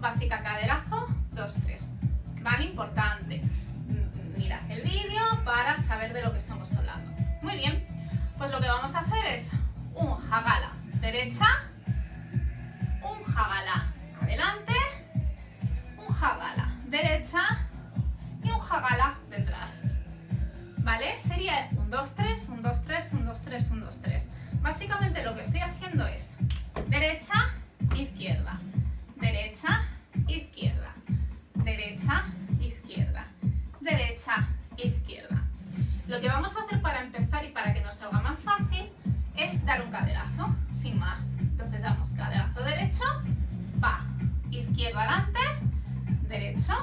básica caderazo, 2, 3. ¿Vale? Importante. Mirad el vídeo para saber de lo que estamos hablando. Muy bien, pues lo que vamos a hacer es un jagala derecha, un jagala adelante, un jagala derecha y un jagala detrás. ¿Vale? Sería un 2, 3, un 2, 3, un 2, 3, un 2, 3. Básicamente lo que estoy haciendo es derecha, izquierda, derecha, izquierda, derecha, izquierda, derecha, izquierda. Lo que vamos a hacer para empezar y para que nos salga más fácil es dar un caderazo, sin más. Entonces damos caderazo derecho, va, izquierdo adelante, derecho,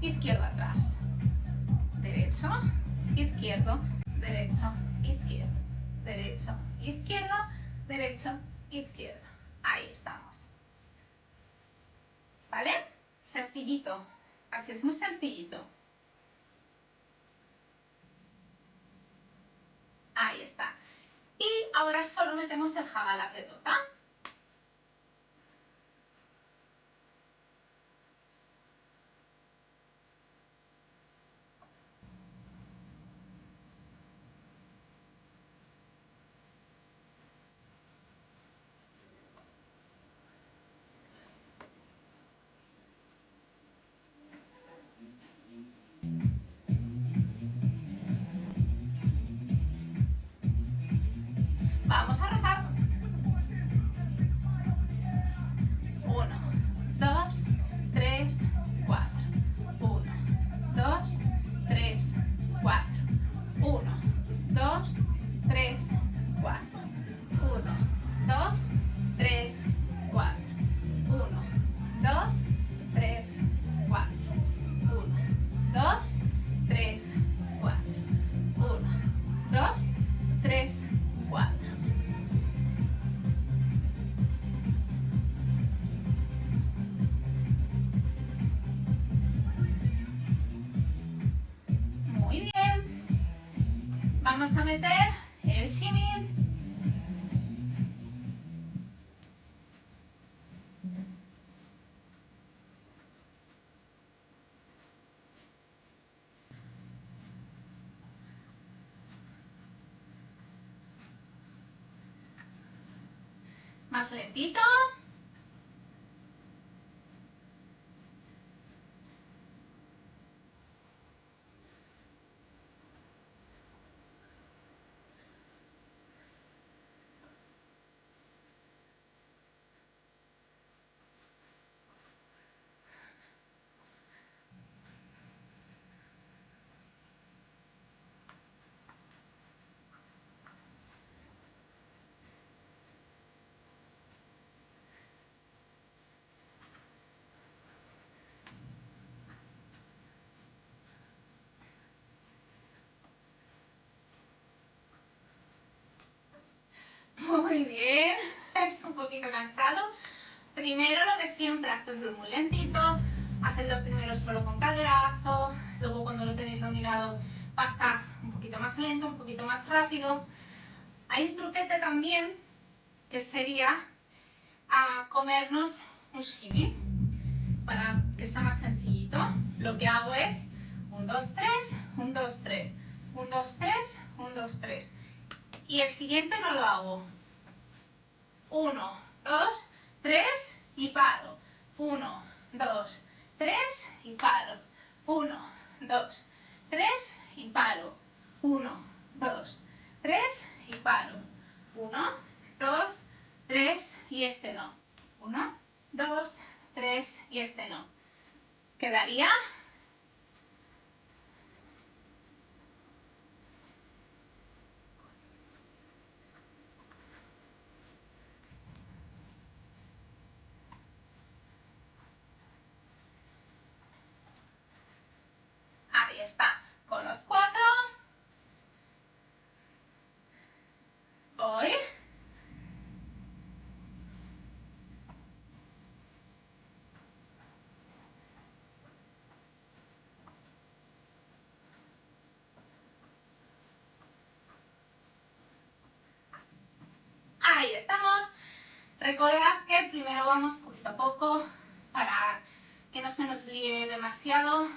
izquierdo atrás, derecho, izquierdo, derecho, izquierdo, derecho, izquierdo, derecho, izquierda. Ahí estamos. ¿Vale? Sencillito. Así es, muy sencillito. Ahí está. Y ahora solo metemos el jagala que toca. Vamos a rotar. 1, 2, 3, 4. 1, 2, 3, 4. 1, 2, 3, 4. 1, 2, 3, 4. 1, 2, 3, 4. 1, 2, 3, 4. 1, 2, 3, 4. Muy bien. Vamos a meter el shimmy. Más lentito. Muy bien. Es un poquito cansado. Primero lo de siempre, hacedlo muy lentito. Hacedlo primero solo con caderazo. Luego cuando lo tenéis dominado pasa un poquito más lento, un poquito más rápido. Hay un truquete también que sería a comernos un shimmy. Para que sea más sencillito, lo que hago es 1, 2, 3, 1, 2, 3, 1, 2, 3, 1, 2, 3. Y el siguiente no lo hago. 1, 2, 3 y paro. 1, 2, 3 y paro. 1, 2, 3 y paro. 1, 2, 3 y paro. 1, 2, 3 y este no. 1, 2, 3 y este no. Quedaría ahí está, con los 4. Voy. Ahí estamos. Recordad que primero vamos poquito a poco, para que no se nos líe demasiado.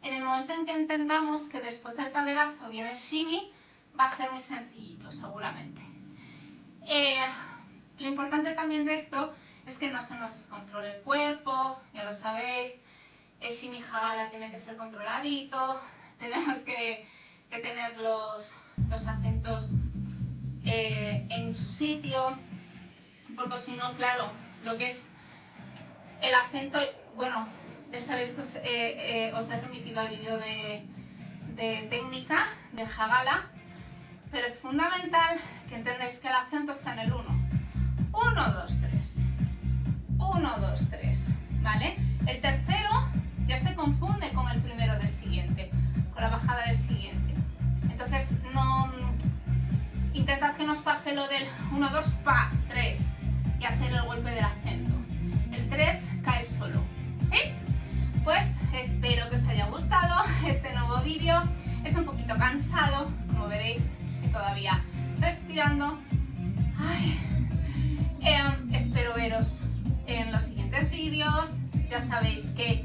En el momento en que entendamos que después del caderazo viene el shimmy, va a ser muy sencillito, seguramente. Lo importante también de esto es que no se nos descontrole el cuerpo, ya lo sabéis. El shimmy hagala tiene que ser controladito, tenemos que tener los acentos en su sitio, porque si no, claro, lo que es el acento, bueno, ya sabéis que os he remitido al vídeo de técnica de hagala, pero es fundamental que entendáis que el acento está en el 1. 1, 2, 3. 1, 2, 3. ¿Vale? El tercero ya se confunde con el primero del siguiente, con la bajada del siguiente. Entonces, no intentad que no os pase lo del 1, 2, pa, 3 y hacer el golpe del acento. El 3 cae solo. ¿Sí? Pues espero que os haya gustado este nuevo vídeo. Es un poquito cansado, como veréis, estoy todavía respirando. Ay. Espero veros en los siguientes vídeos. Ya sabéis que